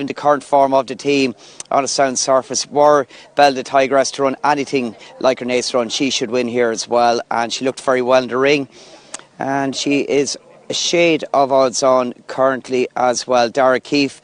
in the current form of the team on a sound surface. Were Belle The Tigress to run anything like her Nace run, she should win here as well, and she looked very well in the ring, and she is a shade of odds on currently as well. Dara Keefe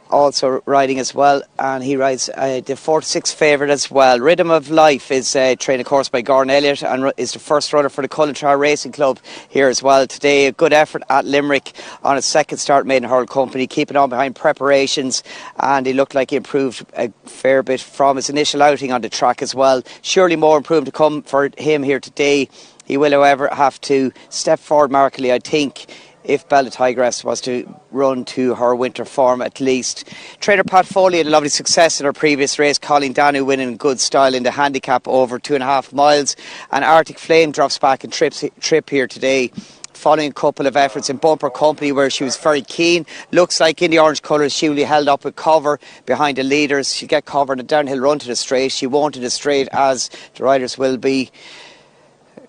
also riding as well, and he rides the 4-6 favourite as well. Rhythm of Life is trained of course by Gordon Elliott and is the first runner for the Clonmel Racing Club here as well today. A good effort at Limerick on his second start, Maiden Hurl Company, keeping on behind preparations, and he looked like he improved a fair bit from his initial outing on the track as well. Surely more improvement to come for him here today. He will however have to step forward markedly, I think, if Belle The Tigress was to run to her winter form at least. Trainer Pat Foley had a lovely success in her previous race. Colleen Danu winning in good style in the handicap over 2.5 miles. And Arctic Flame drops back in trip here today, following a couple of efforts in Bumper Company where she was very keen. Looks like in the orange colours she will be held up with cover behind the leaders. She'll get cover in a downhill run to the straight. She won't in the straight, as the riders will be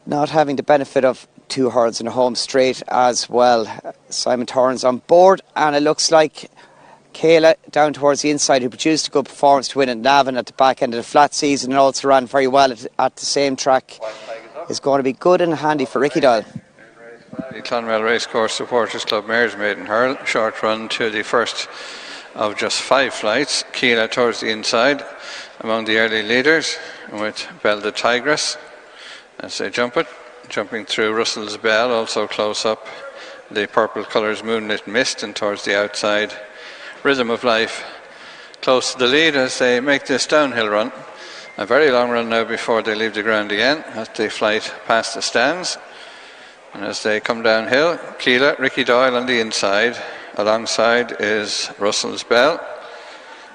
not having the benefit of 2 hurls in a home straight as well. Simon Torrance on board, and it looks like Kayla down towards the inside, who produced a good performance to win at Navan at the back end of the flat season and also ran very well at the same track, is going to be good and handy for Ricky Doyle. The Clonmel Racecourse Supporters Club Mares Maiden Hurl, short run to the first of just 5 flights. Kayla towards the inside among the early leaders with Belle The Tigress as they jump it. Jumping through Russell's Bell, also close up the purple colours Moonlit Mist, and towards the outside Rhythm of Life close to the lead as they make this downhill run. A very long run now before they leave the ground again as they flight past the stands. And as they come downhill, Keela, Ricky Doyle on the inside. Alongside is Russell's Bell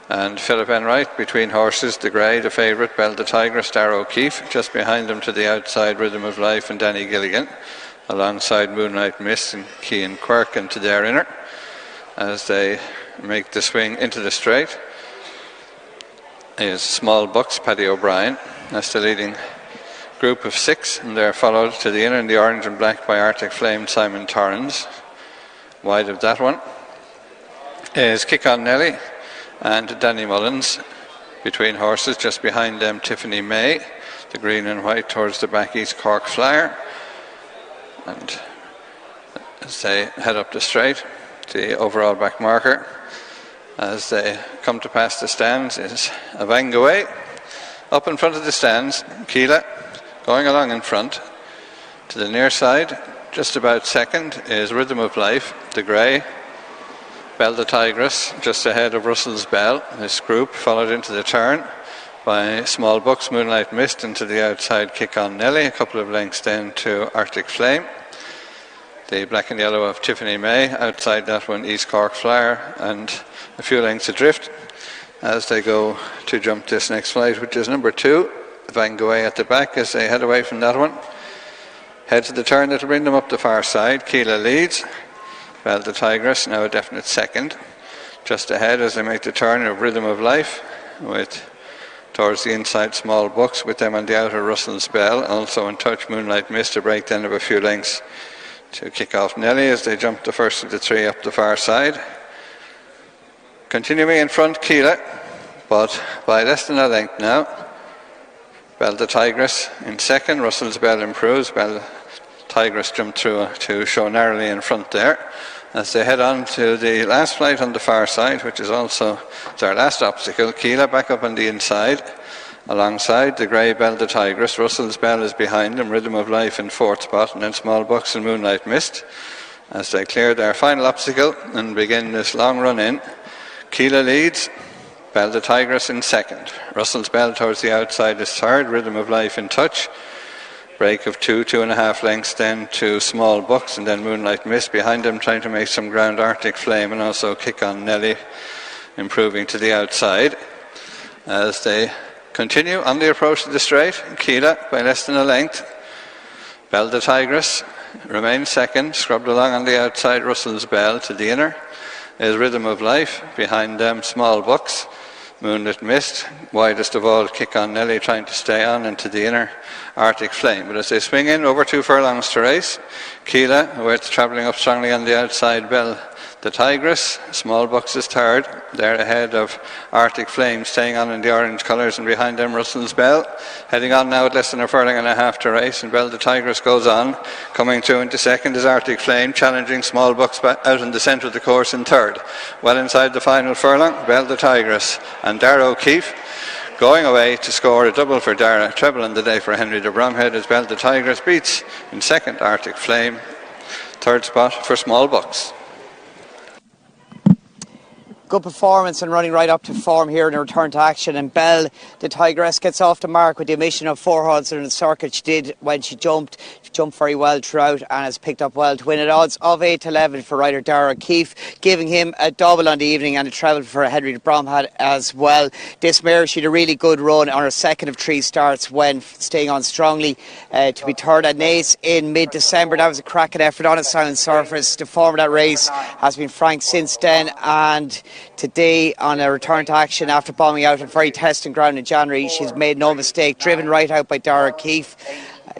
and Philip Enright between horses. The grey, the favourite, Belle The Tigress, Darrow O'Keefe. Just behind them to the outside, Rhythm of Life and Danny Gilligan. Alongside Moonlight Mist and Cian Quirk into their inner as they make the swing into the straight is Small Bucks, Paddy O'Brien. That's the leading group of 6, and they're followed to the inner in the orange and black by Arctic Flame, Simon Torrance. Wide of that one is Kick On Nelly and Danny Mullins between horses. Just behind them Tiffany May, the green and white towards the back, East Cork Flyer. And as they head up the straight, the overall back marker as they come to pass the stands is Avangaway. Up in front of the stands, Keela going along in front. To the near side, just about second, is Rhythm of Life, the grey. Belle The Tigress just ahead of Russell's Bell. This group followed into the turn by Small Bucks, Moonlight Mist, and to the outside Kick On Nelly, a couple of lengths down to Arctic Flame. The black and yellow of Tiffany May, outside that one East Cork Flyer, and a few lengths adrift as they go to jump this next flight, which is number 2, Van Gogh at the back as they head away from that one. Head to the turn that'll bring them up the far side. Keela leads. Belle The Tigress now a definite second. Just ahead as they make the turn of Rhythm of Life with towards the inside Small Bucks, with them on the outer Russell's Bell. Also in touch Moonlight Mist, a breakdown of a few lengths to kick off Nelly as they jump the first of the 3 up the far side. Continuing in front, Keela, but by less than a length now. Belle The Tigress in second. Russell's Bell improves. Belle Tigress jumped through to show narrowly in front there as they head on to the last flight on the far side, which is also their last obstacle. Keela back up on the inside alongside the grey Belle The Tigress. Russell's Bell is behind them. Rhythm of Life in 4th spot, and then Small Bucks and Moonlight Mist as they clear their final obstacle and begin this long run in. Keela leads. Belle The Tigress in second. Russell's Bell towards the outside is third. Rhythm of Life in touch. Break of 2.5 lengths then to Small Bucks, and then Moonlight Mist behind them trying to make some ground. Arctic Flame and also Kick On Nelly improving to the outside as they continue on the approach to the straight. Keela by less than a length. Belle The Tigress remains second, scrubbed along on the outside. Russell's Bell to the inner is Rhythm of Life. Behind them Small Bucks, Moonlit Mist, widest of all Kick On Nelly trying to stay on, and to the inner Arctic Flame. But as they swing in over 2 furlongs to race, Keela, who is travelling up strongly on the outside, Belle The Tigress, Small Bucks is third. They're ahead of Arctic Flame, staying on in the orange colours, and behind them Russell's Bell. Heading on now at less than a furlong and a half to race, and Belle The Tigress goes on. Coming through into second is Arctic Flame, challenging Small Bucks out in the centre of the course in third. Well inside the final furlong, Belle The Tigress and Dara O'Keefe going away to score a double for Dara. Treble in the day for Henry de Bromhead as Belle The Tigress beats in second Arctic Flame. Third spot for Small Bucks. Good performance and running right up to form here in a return to action, and Belle The Tigress gets off the mark with the omission of 4 odds in the circuit. She did when she jumped very well throughout and has picked up well to win at odds of 8-11 for rider Dara O'Keefe, giving him a double on the evening and a treble for Henry de Bromhead as well. This mare, she had a really good run on her second of 3 starts when staying on strongly to be third at Naas in mid-December. That was a cracking effort on a sound surface. The form of that race has been frank since then, and today on a return to action after bombing out on very testing ground in January, she's made no mistake, driven right out by Dara O'Keefe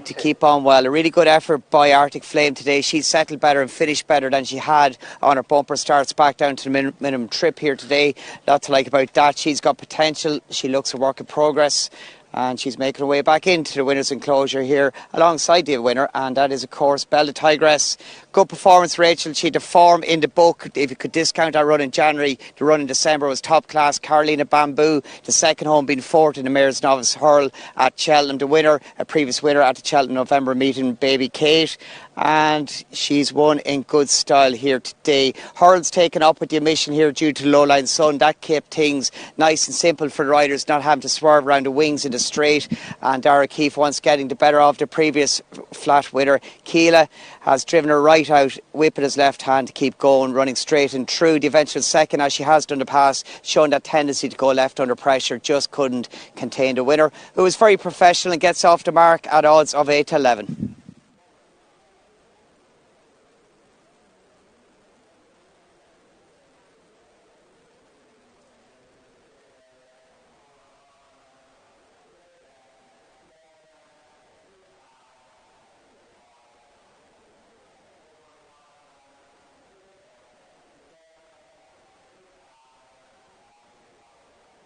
to keep on well. A really good effort by Arctic Flame today. She settled better and finished better than she had on her bumper starts back down to the minimum trip here today. Lot to like about that. She's got potential. She looks a work in progress, and she's making her way back into the winner's enclosure here alongside the winner, and that is of course Belle The Tigress. Good performance, Rachel. She had the form in the book. If you could discount that run in January, the run in December was top class. Carolina Bamboo, the second home, being fourth in the Mayor's Novice Hurl at Cheltenham. The winner, a previous winner at the Cheltenham November meeting, Baby Kate, and she's won in good style here today. Hurl's taken up with the omission here due to low-line sun. That kept things nice and simple for the riders, not having to swerve around the wings in the straight, and Dara O'Keefe once getting the better of the previous flat winner. Keela has driven her right out, whipping his left hand to keep going, running straight and true. The eventual second, as she has done in the past, showing that tendency to go left under pressure, just couldn't contain the winner, who is very professional and gets off the mark at odds of 8-11.